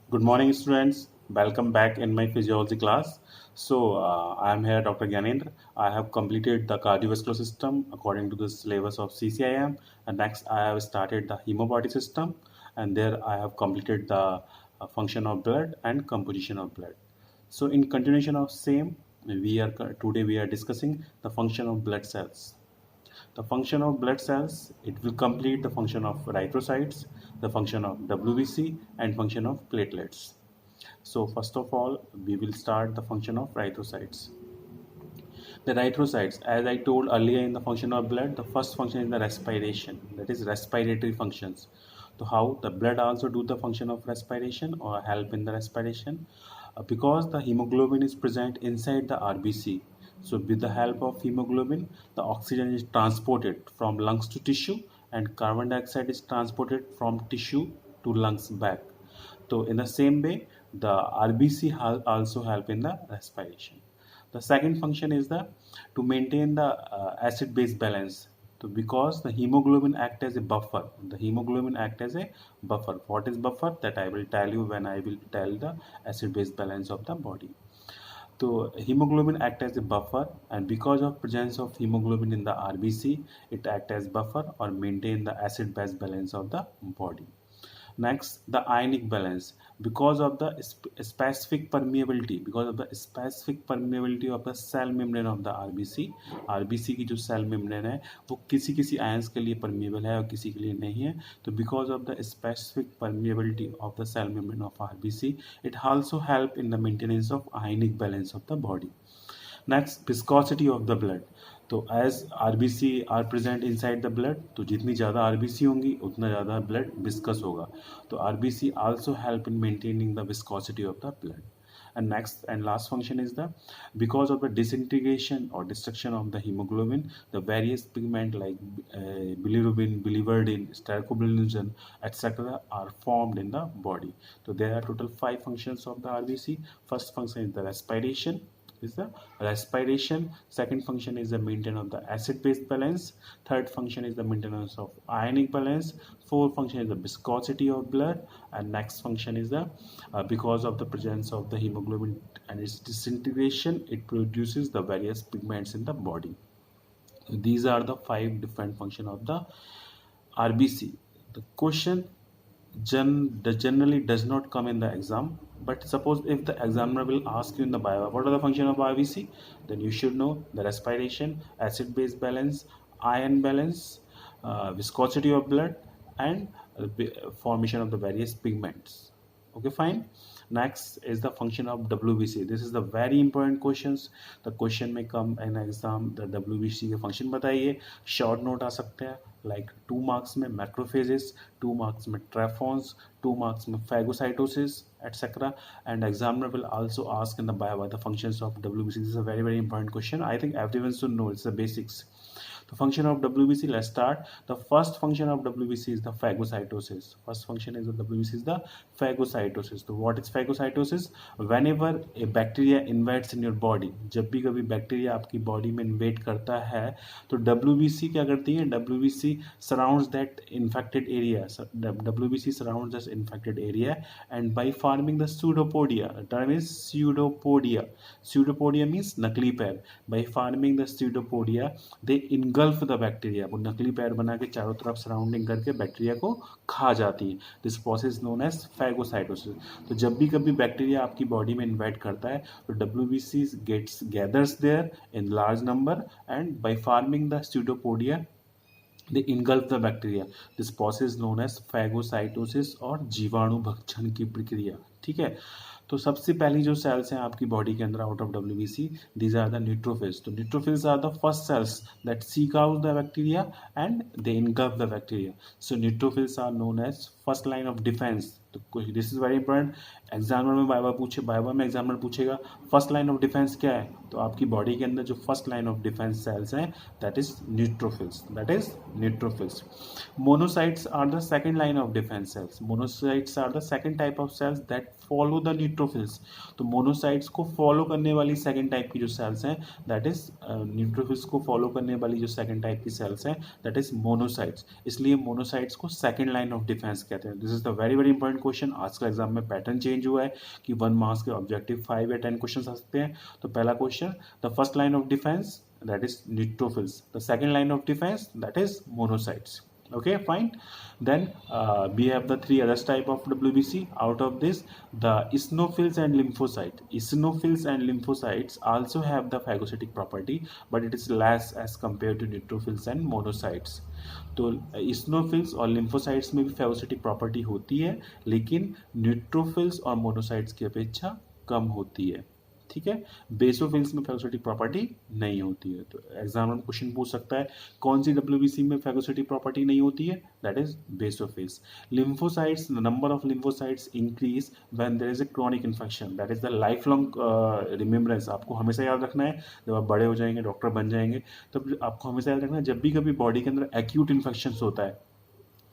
Good morning, students. Welcome back in my physiology class. I am here, Dr. Gyanendra. I have completed the cardiovascular system according to the syllabus of CCIM, and next I have started the hemobody system, and there I have completed the function of blood and composition of blood. So, in continuation of same, today we are discussing the function of blood cells. The function of blood cells, it will complete the function of erythrocytes, the function of WBC, and function of platelets. So first of all, we will start the function of erythrocytes. The erythrocytes, as I told earlier in the function of blood, the first function is the respiration, that is respiratory functions. So how the blood also do the function of respiration or help in the respiration? Because the hemoglobin is present inside the RBC. So with the help of hemoglobin, the oxygen is transported from lungs to tissue and carbon dioxide is transported from tissue to lungs back. So in the same way, the RBC also help in the respiration. The second function is the to maintain the acid-base balance. So because the hemoglobin act as a buffer, the hemoglobin act as a buffer. What is buffer? That I will tell you when I will tell the acid-base balance of the body. So hemoglobin act as a buffer, and because of presence of hemoglobin in the RBC, it act as buffer or maintain the acid-base balance of the body. Next, the ionic balance. Because of the specific permeability of the cell membrane of the RBC की जो cell membrane है वो किसी किसी ions के लिए permeable है और किसी के लिए नहीं है. तो because of the specific permeability of the cell membrane of RBC, it also help in the maintenance of ionic balance of the body. Next, viscosity of the blood. तो as RBC are present inside the blood, तो जितनी ज़्यादा RBC होंगी उतना ज़्यादा blood viscous होगा. तो RBC also help in maintaining the viscosity of the blood. And next and last function is the because of the disintegration or destruction of the hemoglobin, the various pigment like bilirubin, biliverdin, stercobilinogen, etc. are formed in the body. So there are total 5 functions of the RBC. First function is the respiration. Second function is the maintenance of the acid base balance. Third function is the maintenance of ionic balance. Fourth function is the viscosity of blood. And next function is the because of the presence of the hemoglobin and its disintegration, it produces the various pigments in the body. So these are the 5 different functions of the RBC. The question generally does not come in the exam, but suppose if the examiner will ask you in the bio what are the function of RBC, then you should know the respiration, acid base balance, ion balance, viscosity of blood, and formation of the various pigments. Okay, fine. Next is the function of WBC. This is the very important questions. The question may come in exam. The WBC के function बताइए. Short note आ सकते हैं like 2 marks में macrophages, 2 marks में trephons, 2 marks में phagocytosis, etc. And examiner will also ask in the bio the functions of WBC. This is a very important question. I think everyone should know. It's the basics. The function of WBC, let's start. The first function of WBC is the phagocytosis. First function is the WBC is the phagocytosis. So what is phagocytosis? Whenever a bacteria invades in your body, जब भी कभी bacteria आपकी body में InvIT करता है तो WBC क्या करती है? WBC surrounds that infected area. WBC surrounds this infected area and by forming the pseudopodia. The term is pseudopodia. Pseudopodia means नकली पैर. By forming the pseudopodia, they engulf the bacteria. वो नकली पैर बना के चारों तरफ सराउंडिंग करके बैक्टीरिया को खा जाती है. This process known as phagocytosis. तो जब भी कभी बैक्टीरिया आपकी बॉडी में इन्वाइट करता है तो WBC gets gathers there in large number and by forming the pseudopodia they engulf the bacteria. This process is known as phagocytosis और जीवाणु भक्षण की प्रक्रिया. ठीक है. तो सबसे पहली जो सेल्स हैं आपकी बॉडी के अंदर out of WBC, these are the neutrophils. तो neutrophils are the first cells that seek out the bacteria and they engulf the bacteria. So neutrophils are known as first line of defense. तो this is very important. Examiner में viva में examiner पूछेगा first line of defence क्या है, तो आपकी body के अंदर जो first line of defence cells हैं that is neutrophils. Monocytes are the second line of defence cells. Monocytes are the second type of cells that follow the neutrophils. तो monocytes को फॉलो करने वाली सेकंड टाइप की जो cells हैं that is neutrophils को follow करने वाली जो सेकंड टाइप की सेल्स हैं दैट इज मोनोसाइट्स. इसलिए मोनोसाइट्स को सेकंड लाइन ऑफ डिफेंस कहते हैं. This is the very important question. आजकल एग्जाम में पैटर्न चेंज हुआ है कि 1 मार्क्स के ऑब्जेक्टिव 5 या 10 क्वेश्चन आ सकते हैं। तो पहला question, the first line of defence that is neutrophils, the second line of defense that is monocytes. Okay, fine. Then we have the 3 other type of WBC. Out of this, the eosinophils and lymphocytes. Eosinophils and lymphocytes also have the phagocytic property, but it is less as compared to neutrophils and monocytes. तो eosinophils और lymphocytes में भी phagocytic property होती है, लेकिन neutrophils और monocytes की अपेक्षा कम होती है। ठीक है, बेसोफिल्स में फैगोसिटिक प्रॉपर्टी नहीं होती है। तो एग्जाम में क्वेश्चन पूछ सकता है कौन सी डब्ल्यूबीसी में फैगोसिटिक प्रॉपर्टी नहीं होती है, that is basophils. Lymphocytes, the number of lymphocytes increase when there is a chronic infection, that is the life long remembrance. आपको हमेशा याद रखना है, जब आप बड़े हो जाएंगे, डॉक्टर बन जाएंगे, तब आपको हमेशा याद रखना है जब भी कभी बॉडी के अंदर एक्यूट इन्फेक्शन होता है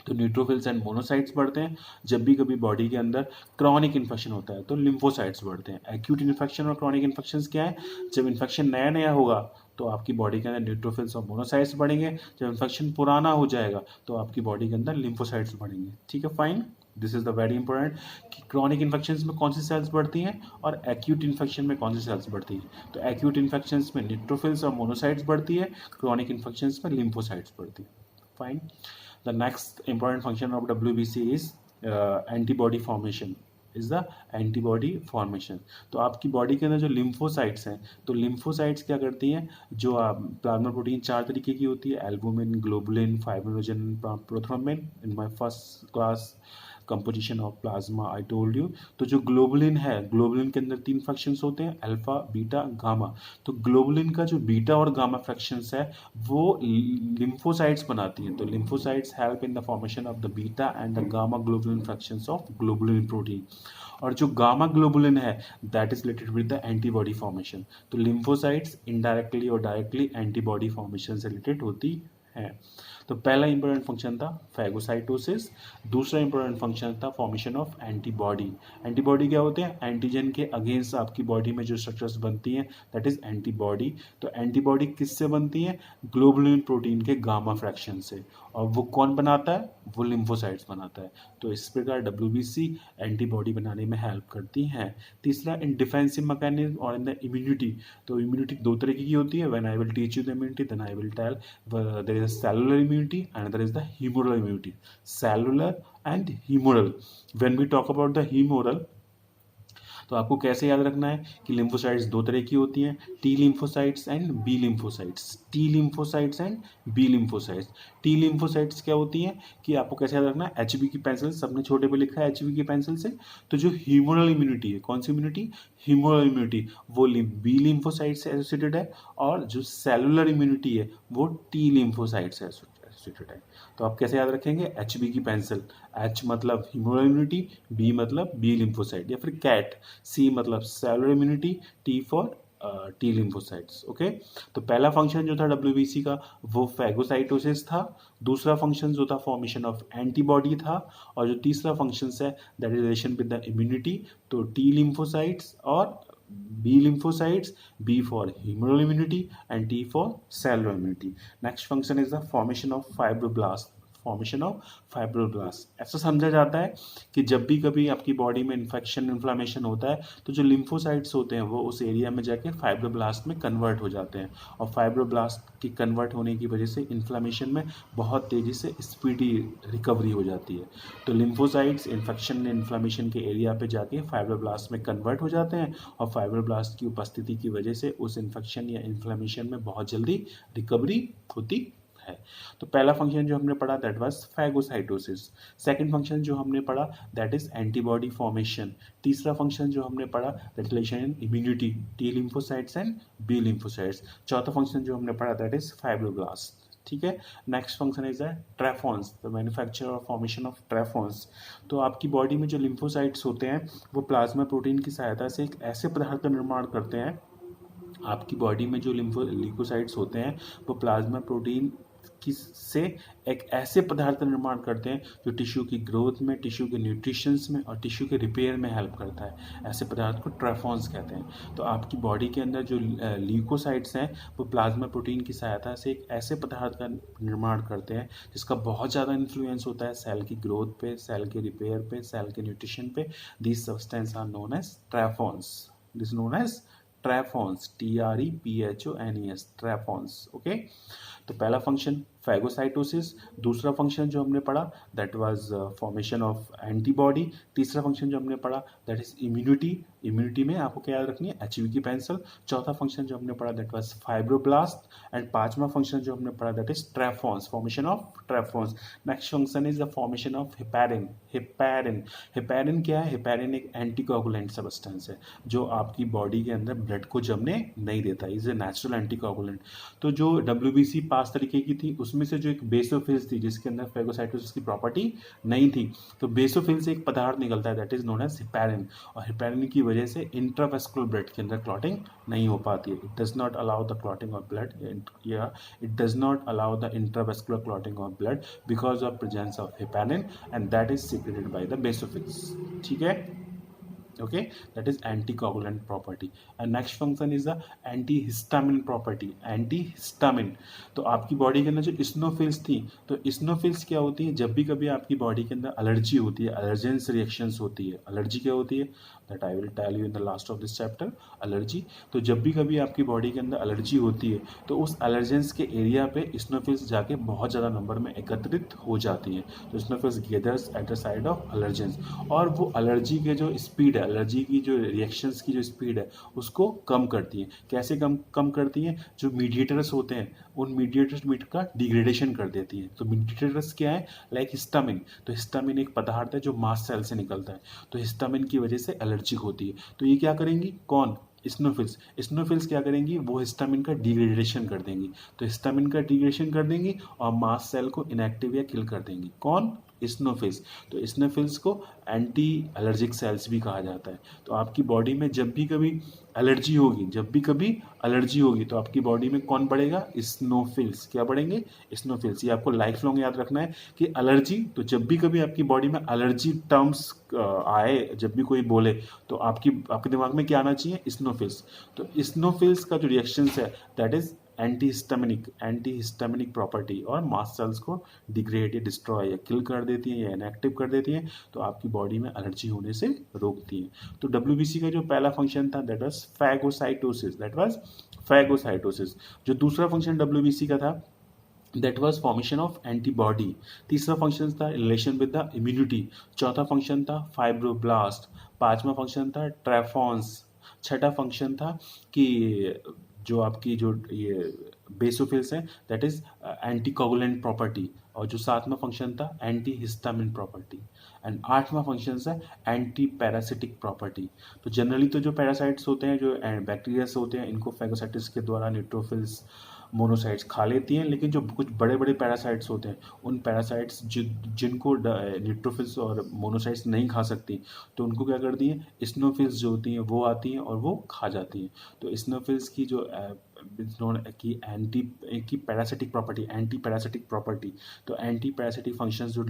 तो न्यूट्रोफिल्स एंड मोनोसाइट्स बढ़ते हैं। जब भी कभी बॉडी के अंदर क्रॉनिक इन्फेक्शन होता है तो लिम्फोसाइट्स बढ़ते हैं। एक्यूट इन्फेक्शन और क्रॉनिक इन्फेक्शन क्या है, जब इन्फेक्शन नया नया होगा तो आपकी बॉडी के अंदर न्यूट्रोफिल्स और मोनोसाइट्स बढ़ेंगे। जब इन्फेक्शन पुराना हो जाएगा तो आपकी बॉडी के अंदर लिम्फोसाइट्स बढ़ेंगे। ठीक है, fine. This is the very important कि क्रॉनिक इन्फेक्शन में कौन सी सेल्स बढ़ती हैं और एक्यूट इन्फेक्शन में कौन सी सेल्स बढ़ती हैं। तो एक्यूट इन्फेक्शन में न्यूट्रोफिल्स और मोनोसाइट्स बढ़ती है, क्रॉनिक इन्फेक्शन में लिम्फोसाइट्स बढ़ती है। Fine. The next important function of WBC is antibody formation. Is the antibody formation. तो आपकी बॉडी के अंदर जो लिम्फोसाइट्स हैं, तो लिम्फोसाइट्स क्या करती हैं, जो प्लाज्मा प्रोटीन 4 तरीके की होती है, albumin, globulin, fibrinogen, prothrombin. In my first class composition of plasma I told you. तो जो ग्लोबुलिन है, ग्लोबुलिन के अंदर 3 फ्रैक्शंस होते हैं, अल्फा, बीटा, गामा। तो ग्लोबुलिन का जो बीटा और गामा फ्रैक्शंस है वो लिम्फोसाइट्स बनाती हैं। तो lymphocytes help in the formation of the beta and the gamma globulin fractions of globulin protein. और जो गामा ग्लोबुलिन है that is related with the antibody formation. तो लिम्फोसाइट्स इनडायरेक्टली और डायरेक्टली एंटीबॉडी फॉर्मेशन से related होती है। तो पहला इंपॉर्टेंट फंक्शन था फैगोसाइटोसिस, दूसरा इंपॉर्टेंट फंक्शन था फॉर्मेशन ऑफ एंटीबॉडी। एंटीबॉडी क्या होते हैं, एंटीजन के अगेंस्ट आपकी बॉडी में जो स्ट्रक्चर्स बनती हैं दैट इज एंटीबॉडी। तो एंटीबॉडी किससे बनती है, ग्लोबुलिन प्रोटीन के गामा फ्रैक्शन से। और वो कौन बनाता है, वो लिम्फोसाइट्स बनाता है। तो इस प्रकार WBC एंटीबॉडी बनाने में हेल्प करती हैं। तीसरा, इन डिफेंसिव मैकेनिज्म और इन द इम्यूनिटी। तो इम्यूनिटी 2 तरीके की होती है। When I will teach you the immunity then I will tell there is cellular immunity and there is the humoral immunity. Cellular and humoral. When we talk about the humoral, तो आपको कैसे याद रखना है कि लिम्फोसाइट्स 2 तरह की होती हैं, T lymphocytes and B lymphocytes. T lymphocytes and B lymphocytes. T lymphocytes क्या होती हैं कि आपको कैसे याद रखना है, HB की पेंसिल, सबने छोटे पे लिखा है HB की पेंसिल से। तो जो ह्यूमरल इम्यूनिटी है, कौन सी इम्यूनिटी, ह्यूमरल इम्यूनिटी, वो बी लिम्फोसाइट से एसोसिएटेड है। और जो सेलुलर इम्यूनिटी है वो टी लिम्फोसाइट से एसोसिएटेड है। तो आप कैसे याद रखेंगे, HB की पेंसिल, H मतलब ह्यूमरल इम्यूनिटी, B मतलब बी लिम्फोसाइट, या फिर कैट, C मतलब cellular immunity, T for T lymphocytes. Okay, तो पहला फंक्शन जो था WBC का वो फैगोसाइटोसिस था, दूसरा फंक्शन जो था फॉर्मेशन ऑफ एंटीबॉडी था, और जो तीसरा फंक्शन है that is relation with the immunity. तो टी लिम्फोसाइट्स और B lymphocytes, B for humoral immunity and T for cellular immunity. Next function is the formation of fibroblast. Formation of fibroblast. ऐसा समझा जाता है कि जब भी कभी आपकी बॉडी में इन्फेक्शन, इन्फ्लामेशन होता है तो जो लिम्फोसाइट्स होते हैं वो उस एरिया में जाके फाइब्रोब्लास्ट में कन्वर्ट हो जाते हैं, और फाइब्रोब्लास्ट की कन्वर्ट होने की वजह से इन्फ्लामेशन में बहुत तेज़ी से स्पीडी रिकवरी हो जाती है। तो लिम्फोसाइट्स इन्फेक्शन, इन्फ्लामेशन के एरिया पे जाके फाइब्रोब्लास्ट में कन्वर्ट हो जाते हैं, और फाइब्रोब्लास्ट की उपस्थिति की वजह से उस इन्फेक्शन या इन्फ्लामेशन में बहुत जल्दी रिकवरी होती है। तो पहला फंक्शन जो हमने पढ़ा that was phagocytosis. Second function जो हमने पढ़ा दैट इज एंटीबॉडी फॉर्मेशन। तीसरा फंक्शन जो हमने पढ़ा that relation in immunity, T lymphocytes and B lymphocytes. चौथा फंक्शन जो हमने पढ़ा दैट इज फाइब्रोब्लास्ट। ठीक है, next function is the trephones, the manufacture और फॉर्मेशन ऑफ ट्रेफॉन्स। तो आपकी बॉडी में जो लिम्फोसाइट्स होते हैं वो प्लाज्मा प्रोटीन की सहायता से एक ऐसे पदार्थ का निर्माण करते हैं। आपकी बॉडी में जो लिम्फोसाइट्स होते हैं वो प्लाज्मा प्रोटीन किससे, एक ऐसे पदार्थ का निर्माण करते हैं जो टिश्यू की ग्रोथ में, टिश्यू के न्यूट्रिशंस में और टिश्यू के रिपेयर में हेल्प करता है। ऐसे पदार्थ को ट्रेफॉन्स कहते हैं। तो आपकी बॉडी के अंदर जो ल्यूकोसाइट्स हैं वो प्लाज्मा प्रोटीन की सहायता से एक ऐसे पदार्थ का निर्माण करते हैं जिसका बहुत ज़्यादा इन्फ्लुएंस होता है सेल की ग्रोथ पे, सेल के रिपेयर पे, सेल के न्यूट्रिशन पे। These substance are known as trephones. This known as trephones, TREPHONES, trephones. Okay, तो पहला फंक्शन फैगोसाइटोसिस, दूसरा फंक्शन जो हमने पढ़ा that was formation of antibody, तीसरा फंक्शन जो हमने पढ़ा दैट इज इम्यूनिटी। इम्यूनिटी में आपको क्या याद रखनी है, HV की पेंसिल। चौथा फंक्शन जो हमने पढ़ा दैट वाज फाइब्रोब्लास्ट, एंड पांचवा फंक्शन जो हमने पढ़ा that is trephones, formation of trephones. Next function is the formation of heparin. Heparin, heparin क्या है, हेपेरिन एक एंटीकोगुलेंट सब्सटेंस है जो आपकी बॉडी के अंदर ब्लड को जमने नहीं देता, इज ए नेचुरल एंटीकोगुलेंट। तो जो WBC पास तरीके की थी उसमें से जो एक बेसोफिल्स थी जिसके अंदर फेगोसाइटोसिस की प्रॉपर्टी नहीं थी, तो बेसोफिल से एक पदार्थ निकलता है that is known as heparin, और हेपेरिन की वजह से इंट्रावेस्कुलर ब्लड के अंदर क्लॉटिंग नहीं हो पाती है। It does not allow the clotting of blood, it does not allow the intravascular clotting of blood because of presence of heparin, and that is secreted by the basophils. ठीक है, okay, that is anticoagulant property. And next function is the antihistamine property, antihistamine। तो आपकी body के अंदर जो इस्नोफिल्स थी, तो इस्नोफिल्स क्या होती है, जब भी कभी आपकी बॉडी के अंदर एलर्जी होती है, एलर्जेंस रिएक्शंस होती है, एलर्जी क्या होती है that I will tell you in the last of this chapter, allergy. तो जब भी कभी आपकी बॉडी के अंदर एलर्जी होती है तो उस एलर्जेंस के एरिया पे इस्नोफिल्स जाके बहुत ज़्यादा नंबर में एकत्रित हो जाती हैं। तो इस्नोफिल्स gathers at the side of allergens, और वो एलर्जी के जो स्पीड है, एलर्जी की जो रिएक्शंस की जो स्पीड है उसको कम करती है। कैसे कम करती हैं, जो मीडिएटर्स होते हैं उन मीडिएटर्स मीट का डिग्रेडेशन कर देती है। तो मीडिएटर्स क्या है, लाइक हिस्टामिन। तो हिस्टामिन एक पदार्थ है जो मास्ट सेल से निकलता है, तो हिस्टामिन की वजह से एलर्जी होती है। तो ये क्या करेंगी, कौन, स्नोफिल्स। स्नोफिल्स क्या करेंगी, वो हिस्टामिन का डिग्रेडेशन कर देंगी। तो हिस्टामिन का डिग्रेडेशन कर देंगी और मास्ट सेल को इनएक्टिव या किल कर देंगी। कौन, स्नोफिल्स। तो स्नोफिल्स को एंटी एलर्जिक सेल्स भी कहा जाता है। तो आपकी बॉडी में जब भी कभी एलर्जी होगी, जब भी कभी एलर्जी होगी तो आपकी बॉडी में कौन बढ़ेगा, स्नोफिल्स। क्या बढ़ेंगे, स्नोफिल्स। ये आपको लाइफ लॉन्ग याद रखना है कि एलर्जी, तो जब भी कभी आपकी बॉडी में एलर्जी टर्म्स आए, जब भी कोई बोले तो आपके दिमाग में क्या आना चाहिए, स्नोफिल्स। तो स्नोफिल्स का जो रिएक्शन है दैट इज एंटीहिस्टामिनिक प्रॉपर्टी, और मास्ट सेल्स को डिग्रेड या डिस्ट्रॉय या किल कर देती है या इनएक्टिव कर देती है, तो आपकी बॉडी में एलर्जी होने से रोकती है। तो WBC का जो पहला फंक्शन था दैट वाज फैगोसाइटोसिस। जो दूसरा फंक्शन WBC का था that was formation of antibody. तीसरा फंक्शन था रिलेशन विद द इम्यूनिटी। चौथा फंक्शन था फाइब्रोब्लास्ट। पांचवा फंक्शन था ट्रेफॉन्स। छठा फंक्शन था कि जो आपकी जो ये बेसोफिल्स है दैट इज एंटीकोगुलेंट प्रॉपर्टी, और जो सातवां फंक्शन था एंटी हिस्टामिन प्रॉपर्टी, एंड आठवां फंक्शन है एंटी पैरासिटिक प्रॉपर्टी। तो जनरली तो जो पैरासाइट्स होते हैं, जो बैक्टीरियास होते हैं, इनको फैगोसाइटिस के द्वारा न्यूट्रोफिल्स, मोनोसाइट्स खा लेती हैं, लेकिन जो कुछ बड़े बड़े पैरासाइट्स होते हैं उन पैरासाइट्स जिनको न्यूट्रोफिल्स और मोनोसाइट्स नहीं खा सकती, तो उनको क्या करती हैं, स्नोफिल्स जो होती हैं वो आती हैं और वो खा जाती हैं। तो स्नोफिल्स की जो की parasitic property, anti parasitic property, तो एंटी पैरासिटिक फंक्शंस जो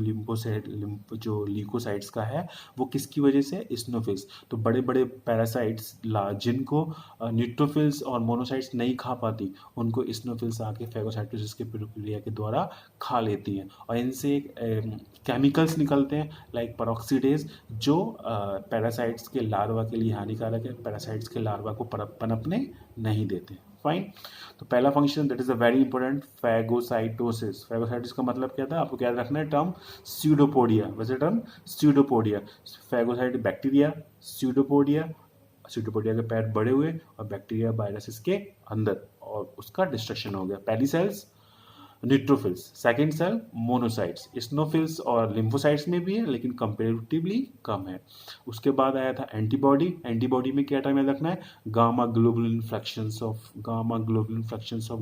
जो ल्यूकोसाइट्स का है वो किसकी वजह से, स्नोफिल्स। तो बड़े बड़े पैरासाइट्स जिनको न्यूट्रोफिल्स और मोनोसाइट्स नहीं खा पाती उनको स्नोफिल्स आके फैगोसाइटोसिस की प्रक्रिया के द्वारा खा लेती हैं, और इनसे केमिकल्स निकलते हैं लाइक पेरोक्सीडेज, जो पैरासाइट्स के लार्वा के लिए हानिकारक है, पैरासाइट्स के लार्वा को पनपने नहीं देते। फाइन। तो पहला function that is a very important, phagocytosis. Phagocytosis का मतलब क्या था, आपको क्या रखना है, टर्म स्यूडोपोडिया। वैसे term pseudopodia, phagocyte bacteria, pseudopodia, pseudopodia के पैर बड़े हुए और बैक्टीरिया वायरस इसके अंदर, और उसका डिस्ट्रक्शन हो गया। पहली cells neutrophils, second cell monocytes. Eosinophils और लिम्फोसाइट्स में भी है लेकिन कंपेरेटिवली कम है। उसके बाद आया था एंटीबॉडी। एंटीबॉडी में क्या टाइम याद रखना है, gamma globulin fractions of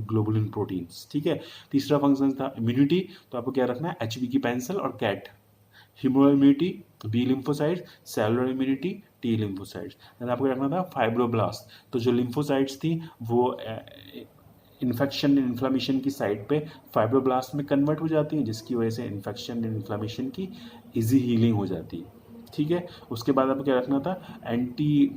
globulin proteins. ठीक है। तीसरा फंक्शन था इम्यूनिटी, तो आपको क्या रखना है, HB की पेंसिल और cat. Humoral immunity, B lymphocytes, cellular immunity, T lymphocytes. आपको रखना था फाइब्रोब्लास्ट, तो जो लिम्फोसाइट्स थी वो इन्फेक्शन एंड इन्फ्लामेशन की साइड पे फाइब्रोब्लास्ट में कन्वर्ट हो जाती हैं, जिसकी वजह से इन्फेक्शन एंड इन्फ्लामेशन की इजी हीलिंग हो जाती है। ठीक है, उसके बाद आपको क्या रखना था, एंटी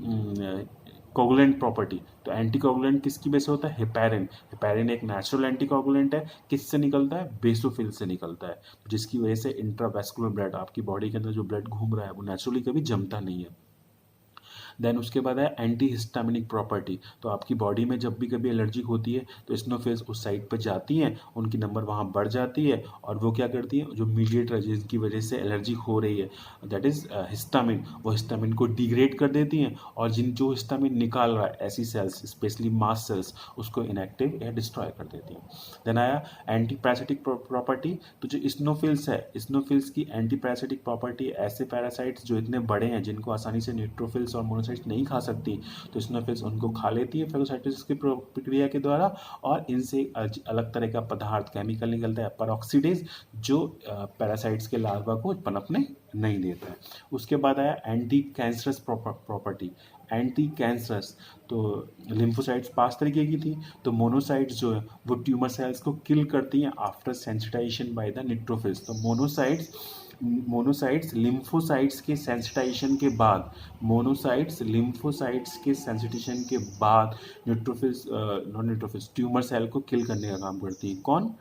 कोगुलेंट प्रॉपर्टी। तो एंटी कोगुलेंट किसकी वजह से होता है, हेपेरिन। हेपेरिन एक नेचुरल एंटी कोगुलेंट है, किससे निकलता है, बेसोफिल से निकलता है, जिसकी वजह से इंट्रावेस्कुलर ब्लड, आपकी बॉडी के अंदर जो ब्लड घूम रहा है वो नेचुरली कभी जमता नहीं है। देन उसके बाद है एंटी हिस्टामिनिक प्रॉपर्टी। तो आपकी बॉडी में जब भी कभी एलर्जी होती है तो इस्नोफिल्स उस साइड पर जाती हैं, उनकी नंबर वहाँ बढ़ जाती है, और वो क्या करती है, जो मीडिएटर जिनकी वजह से एलर्जी हो रही है, दैट इज हिस्टामिन, वो हिस्टामिन को डिग्रेड कर देती हैं, और जो हिस्टामिन निकाल रहा है ऐसी सेल्स, स्पेशली मास्ट सेल्स, उसको इनएक्टिव या डिस्ट्रॉय कर देती हैं। देन आया एंटी पैरासिटिक प्रॉपर्टी। तो जो इस्नोफिल्स है, इस्नोफिल्स की एंटी पैरासिटिक प्रॉपर्टी, ऐसे पैरासाइट्स जो इतने बड़े हैं जिनको आसानी से न्यूट्रोफिल्स और मोनोसाइट्स नहीं खा सकती, तो इस्नोफिल्स उनको खा लेती है फेगोसाइटोसिस की प्रक्रिया के द्वारा, और इनसे अलग तरह का पदार्थ, केमिकल निकलता है पेरोक्सीडेज, जो पैरासाइट्स के लार्वा को पनपने नहीं देता है। उसके बाद आया anti cancerous property. Anti cancerous, तो लिम्फोसाइट्स 5 तरीके की थी। तो मोनोसाइट्स जो है वो ट्यूमर सेल्स को किल करती हैं after sensitization by the neutrophils. तो मोनोसाइट्स लिम्फोसाइट्स के सेंसिटाइजेशन के बाद, न्यूट्रोफिल्स ट्यूमर सेल को किल करने का काम करती है। कौन,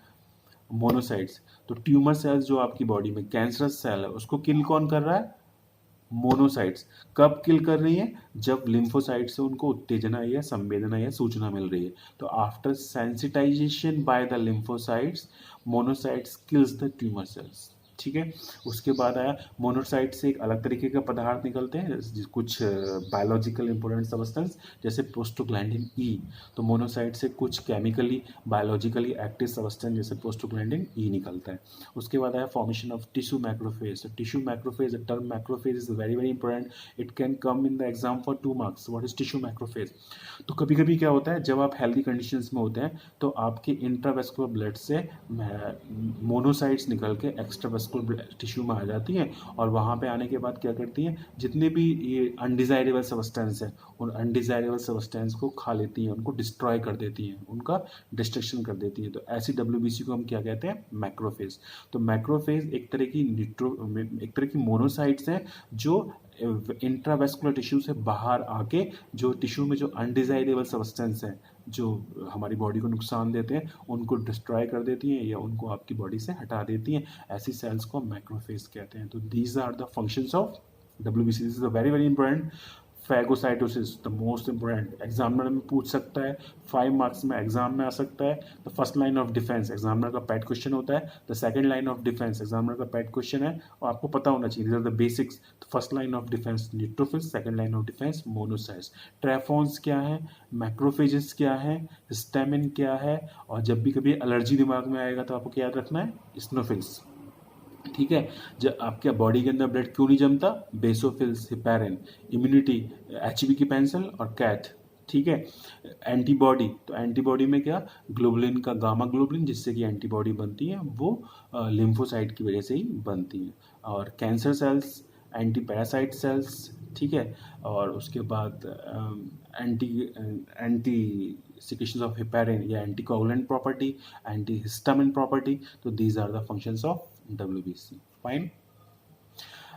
मोनोसाइट्स। तो ट्यूमर सेल्स जो आपकी बॉडी में कैंसरस सेल है उसको किल कौन कर रहा है, मोनोसाइट्स। कब किल कर रही है, जब लिम्फोसाइट से उनको उत्तेजना या संवेदना या सूचना मिल रही है। तो after sensitization by the lymphocytes, monocytes kills the tumour cells. ठीक है, उसके बाद आया मोनोसाइट से एक अलग तरीके का पदार्थ निकलते हैं, कुछ बायोलॉजिकल इंपॉर्टेंट सब्सटेंस, जैसे प्रोस्टोग्लैंडिन ई। तो मोनोसाइट से कुछ केमिकली बायोलॉजिकली एक्टिव सब्सटेंस जैसे प्रोस्टोग्लैंडिन ई निकलता है। उसके बाद आया formation of tissue macrophage. Tissue macrophage, the term macrophage is very very important, it can come in the exam for 2 marks. What is tissue macrophage? तो कभी कभी क्या होता है, जब आप हेल्दी कंडीशंस में होते हैं तो आपके इंट्रावेस्कुलर ब्लड से मोनोसाइट्स निकल के एक्स्ट्रावेस्कुलर टिश्यू में आ जाती हैं, और वहाँ पे आने के बाद क्या करती हैं, जितने भी ये अनडिजायरेबल सब्सटेंस है उन अनडिजायरेबल सब्सटेंस को खा लेती हैं, उनको डिस्ट्रॉय कर देती हैं, उनका डिस्ट्रक्शन कर देती हैं। तो ऐसी डब्ल्यूबीसी को हम क्या कहते हैं, मैक्रोफेज। तो मैक्रोफेज एक तरह की मोनोसाइट्स हैं जो इंट्रावेस्कुलर टिश्यू से बाहर आके जो टिश्यू में जो अनडिजायरेबल सब्सटेंस हैं जो हमारी बॉडी को नुकसान देते हैं उनको डिस्ट्रॉय कर देती हैं या उनको आपकी बॉडी से हटा देती हैं। ऐसी सेल्स को मैक्रोफेज कहते हैं। तो these are the functions of WBC। This is a very very important. Phagocytosis the most important, examiner में पूछ सकता है, 5 मार्क्स में एग्जाम में आ सकता है। The first line of defence, examiner का पैट क्वेश्चन होता है। The second line of defence, examiner का पैट क्वेश्चन है और आपको पता होना चाहिए, these are the basics. First line of defence neutrophils, second line of defence monocytes. ट्रैफॉन्स क्या है, मैक्रोफेजेस क्या है, हिस्टामिन क्या है, और जब भी कभी एलर्जी दिमाग में आएगा तो आपको क्या याद रखना है, इस्नोफिल्स। ठीक है, जब आपके बॉडी के अंदर ब्लड क्यों नहीं जमता, बेसोफिल्स, हिपेरिन, इम्यूनिटी, HB की पेंसिल और कैथ। ठीक है, एंटीबॉडी, तो एंटीबॉडी में क्या, ग्लोबुलिन का गामा ग्लोबुलिन जिससे कि एंटीबॉडी बनती है वो लिम्फोसाइट की वजह से ही बनती है। और cancer cells, anti parasite cells, ठीक है, और उसके बाद anti anti secretion of heparin या anticoagulant property, anti histamine property. तो these are the functions of WBC. Fine.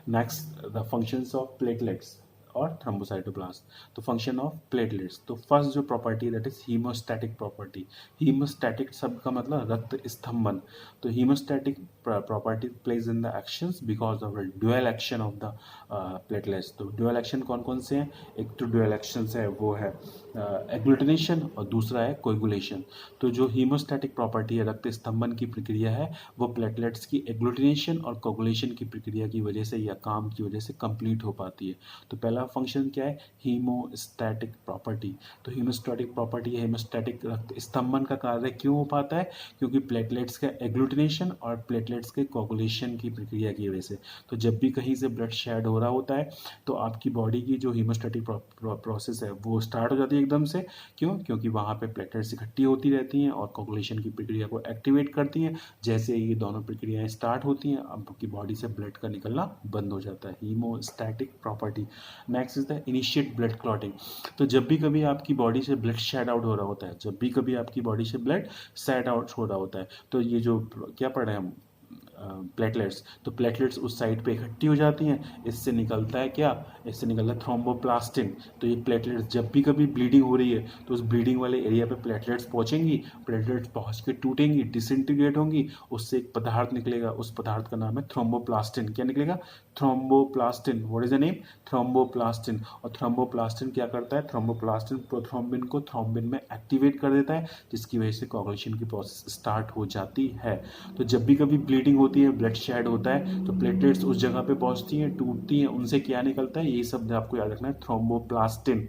Next, the functions of platelets और थ्रोम्बोसाइटोप्लास्ट। तो फंक्शन ऑफ प्लेटलेट्स, तो फर्स्ट जो property that is haemostatic property. Haemostatic शब्द का मतलब रक्त स्तंभन। तो haemostatic property plays in the actions because of dual action of the platelets. तो ड्यूअल एक्शन कौन कौन से हैं, एक तो ड्यूअल एक्शन है वो है एग्लूटिनेशन और दूसरा है कोएगुलेशन। तो जो हीमोस्टैटिक प्रॉपर्टी है, रक्त स्तंभन की प्रक्रिया है, वो प्लेटलेट्स की एग्लूटिनेशन और कोएगुलेशन की प्रक्रिया की वजह से या काम की वजह से कंप्लीट हो पाती है। तो पहला फंक्शन क्या है, हीमोस्टैटिक प्रॉपर्टी। तो हीमोस्टैटिक प्रॉपर्टी या हीमोस्टैटिक रक्त स्तंभन का कार्य क्यों हो पाता है, क्योंकि प्लेटलेट्स का एग्लूटिनेशन और प्लेटलेट्स के कोएगुलेशन की प्रक्रिया की वजह से। तो जब भी कहीं से ब्लड शेड हो रहा होता है तो आपकी बॉडी की जो हीमोस्टैटिक प्रोसेस है वो स्टार्ट हो जाती है एकदम से। क्यों, क्योंकि वहाँ पे प्लेटलेट्स इकट्ठी होती रहती हैं और कोएगुलेशन की प्रक्रिया को एक्टिवेट करती हैं। जैसे ये दोनों प्रक्रियाएं स्टार्ट होती हैं आपकी बॉडी से ब्लड का निकलना बंद हो जाता है, haemostatic property. Next is the initiate blood clotting. तो जब भी कभी आपकी बॉडी से ब्लड शेड आउट हो रहा होता है, जब भी कभी आपकी बॉडी से ब्लड शेड आउट हो रहा होता है, तो ये जो क्या पढ़े हम प्लेटलेट्स, तो प्लेटलेट्स उस साइड पे इकट्ठी हो जाती हैं, इससे निकलता है क्या, इससे निकलता है थ्रोम्बोप्लास्टिन। तो ये प्लेटलेट्स जब भी कभी ब्लीडिंग हो रही है तो उस ब्लीडिंग वाले एरिया पे प्लेटलेट्स पहुंचेंगी, प्लेटलेट्स पहुंच के टूटेंगी, डिसइंटीग्रेट होंगी, उससे एक पदार्थ निकलेगा, उस पदार्थ का नाम है थ्रोम्बोप्लास्टिन। क्या निकलेगा? Thromboplastin. What is the name? Thromboplastin. और थ्रोम्बोप्लास्टिन क्या करता है? थ्रोम्बोप्लास्टिन प्रोथ्रोम्बिन को थ्रोम्बिन में एक्टिवेट कर देता है, जिसकी वजह से कोagulation की प्रोसेस स्टार्ट हो जाती है। तो जब भी कभी ब्लीडिंग होती है, ब्लड शेड होता है, तो प्लेटलेट्स उस जगह पे पहुंचती हैं, टूटती हैं, उनसे क्या निकलता है? ये सब आपको याद रखना है, थ्रोम्बोप्लास्टिन।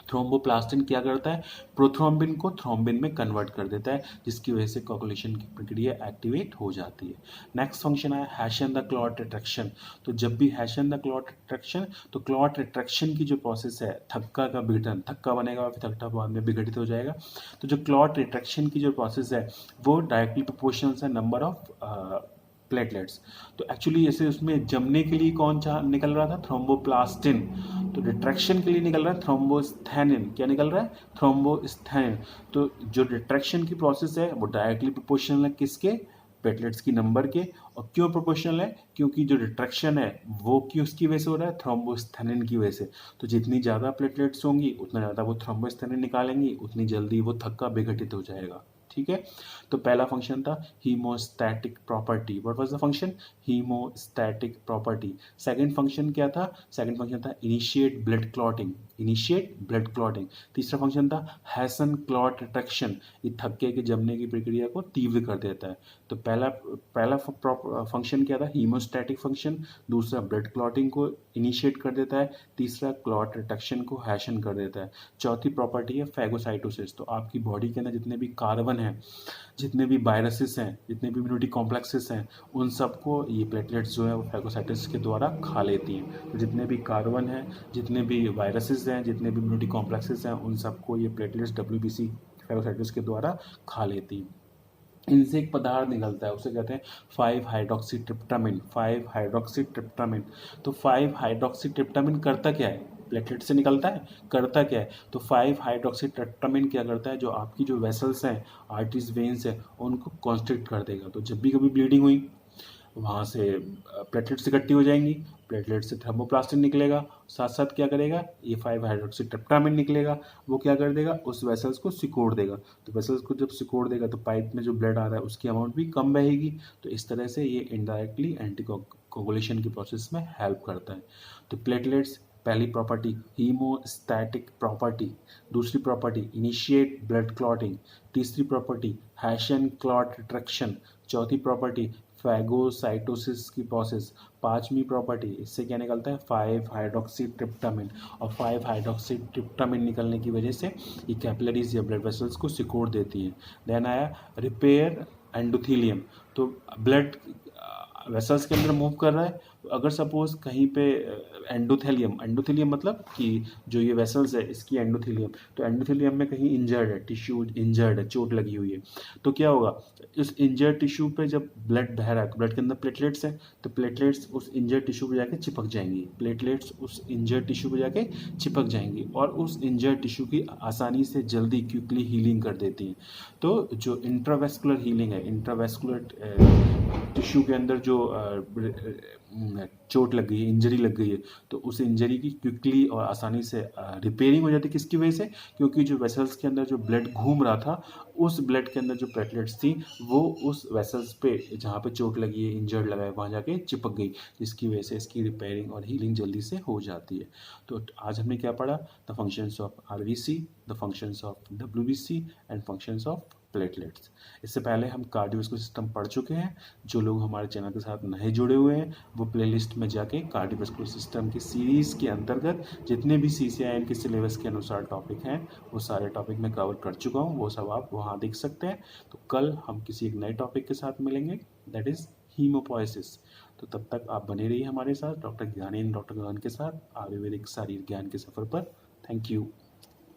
थ्रोम्बोप्लास्टिन क्या करता है? प्रोथ्रोम्बिन को थ्रोम्बिन में कन्वर्ट कर देता है, जिसकी वजह से कोagulation की प्रक्रिया एक्टिवेट हो जाती है। नेक्स्ट फंक्शन है हैशन द क्लॉट रिट्रैक्शन। तो जब भी हैशन द क्लॉट रिट्रैक्शन, तो क्लॉट रिट्रैक्शन की जो प्रोसेस है, थक्का का विघटन, थक्का बनेगा और फिर थक्का बाद में विघटित हो जाएगा। तो जो क्लॉट रिट्रैक्शन की जो प्रोसेस है वो डायरेक्टली प्रोपोर्शनल है नंबर ऑफ प्लेटलेट्स। तो एक्चुअली ऐसे उसमें जमने के लिए कौन सा निकल रहा था? थ्रोम्बोप्लास्टिन। तो रिट्रैक्शन के लिए निकल रहा है थ्रोम्बोस्थैनिन। क्या निकल रहा है? थ्रोम्बोस्थैनिन। तो जो रिट्रैक्शन की प्रोसेस है वो डायरेक्टली प्रोपोर्शनल है किसके? प्लेटलेट्स की नंबर के। और क्यों प्रोपोर्शनल है? क्योंकि जो रिट्रैक्शन है वो किसकी वजह से हो रहा है? थ्रोम्बोस्थैनिन की वजह से। तो जितनी ज़्यादा प्लेटलेट्स होंगी उतना ज़्यादा वो थ्रोम्बोस्थैनिन निकालेंगी, उतनी जल्दी वो थक्का विघटित हो जाएगा। ठीक है। तो पहला फंक्शन था haemostatic property. What was the function? Haemostatic property. Second function क्या था? सेकंड फंक्शन था initiate blood clotting. Initiate blood clotting. तीसरा फंक्शन था हैसन क्लॉट रिट्रैक्शन। ये थक्के के जमने की प्रक्रिया को तीव्र कर देता है। तो पहला फंक्शन क्या था? Haemostatic function. दूसरा ब्लड क्लॉटिंग को इनिशिएट कर देता है। तीसरा क्लॉट रिट्रैक्शन को हैशन कर देता है। चौथी प्रॉपर्टी है फैगोसाइटोसिस। तो आपकी बॉडी के अंदर जितने भी कार्बन हैं, जितने भी वायरसेस हैं, जितने भी इम्यूनिटी कॉम्प्लेक्सेस हैं, उन सबको ये प्लेटलेट्स जो है वो फैगोसाइटोसिस के द्वारा खा लेती हैं। तो जितने भी कार्बन हैं, जितने भी वायरसेस हैं, जितने भी इम्यूनिटी कॉम्प्लेक्सेस हैं, उन सबको ये प्लेटलेट्स WBC फैगोसाइटोसिस के द्वारा खा लेती हैं। इनसे एक पदार्थ निकलता है, उसे कहते हैं 5-हाइड्रोक्सीट्रिप्टामिन। 5-हाइड्रोक्सीट्रिप्टामिन। तो 5-हाइड्रोक्सीट्रिप्टामिन करता क्या है? प्लेटलेट से निकलता है, करता क्या है? तो 5-हाइड्रोक्सीट्रिप्टामिन क्या करता है? जो आपकी जो वेसल्स हैं, आर्टरीज, वेन्स हैं, उनको कॉन्स्ट्रिक्ट कर देगा। तो जब भी कभी ब्लीडिंग हुई, वहाँ से प्लेटलेट्स इकट्ठी हो जाएंगी, प्लेटलेट से थर्मोप्लास्टिन निकलेगा, साथ साथ क्या करेगा? ये 5-हाइड्रोक्सीट्रिप्टामिन निकलेगा। वो क्या कर देगा? उस वेसल्स को सिकोड़ देगा। तो वेसल्स को जब सिकोड़ देगा तो पाइप में जो ब्लड आ रहा है उसकी अमाउंट भी कम बहेगी। तो इस तरह से ये इनडायरेक्टली एंटी कोगुलेशन की प्रोसेस में हेल्प करता है। तो प्लेटलेट्स पहली प्रॉपर्टी हीमोस्टैटिक प्रॉपर्टी, दूसरी प्रॉपर्टी इनिशिएट ब्लड क्लॉटिंग, तीसरी प्रॉपर्टी हैशन क्लॉट रिट्रैक्शन, चौथी प्रॉपर्टी फैगोसाइटोसिस की प्रोसेस, पांचवी प्रॉपर्टी इससे क्या निकलता है? 5-हाइड्रोक्सीट्रिप्टामिन। और 5-हाइड्रोक्सीट्रिप्टामिन निकलने की वजह से ये कैपिलरीज या ब्लड वेसल्स को सिकोड़ देती है। देन आया रिपेयर एंडोथीलियम। तो ब्लड वेसल्स के अंदर मूव कर रहा है, अगर सपोज कहीं पे एंडोथेलियम, एंडोथेलियम मतलब कि जो ये वेसल्स है इसकी एंडोथेलियम, तो एंडोथेलियम में कहीं इंजर्ड है, टिश्यू इंजर्ड है, चोट लगी हुई है, तो क्या होगा? इस इंजर्ड टिश्यू पे जब ब्लड बह रहा है तो ब्लड के अंदर प्लेटलेट्स हैं, तो प्लेटलेट्स उस इंजर्ड टिश्यू पे जाके चिपक जाएंगी, प्लेटलेट्स उस इंजर्ड टिश्यू पे जाके चिपक जाएंगी और उस इंजर्ड टिश्यू की आसानी से जल्दी क्विकली हीलिंग कर देती हैं। तो जो इंट्रावेस्कुलर हीलिंग है, इंट्रावेस्कुलर टिश्यू के अंदर जो चोट लग गई है, इंजरी लग गई है, तो उस इंजरी की क्विकली और आसानी से रिपेयरिंग हो जाती है। किसकी वजह से? क्योंकि जो वेसल्स के अंदर जो ब्लड घूम रहा था, उस ब्लड के अंदर जो प्लेटलेट्स थी वो उस वेसल्स पे जहाँ पे चोट लगी है, इंजर्ड लगा है, वहाँ जाके चिपक गई, जिसकी वजह से इसकी रिपेयरिंग और हीलिंग जल्दी से हो जाती है। तो आज हमने क्या पढ़ा? The functions of RBC, the functions of WBC and functions of platelets. इससे पहले हम कार्डियोवास्कुलर सिस्टम पढ़ चुके हैं। जो लोग हमारे चैनल के साथ नए जुड़े हुए हैं वो प्लेलिस्ट में जाके कार्डियोवास्कुलर सिस्टम की सीरीज़ के अंतर्गत जितने भी CCIN के सिलेबस के अनुसार टॉपिक हैं वो सारे टॉपिक मैं कवर कर चुका हूँ, वो सब आप वहाँ देख सकते हैं। तो कल हम किसी एक नए टॉपिक के साथ मिलेंगे, दैट इज़ हीमोपोएसिस। तो तब तक आप बने रहिए हमारे साथ, डॉक्टर ज्ञानेंद्र डॉक्टर गगन के साथ आयुर्वेदिक शारीरिक ज्ञान के सफ़र पर। Thank you.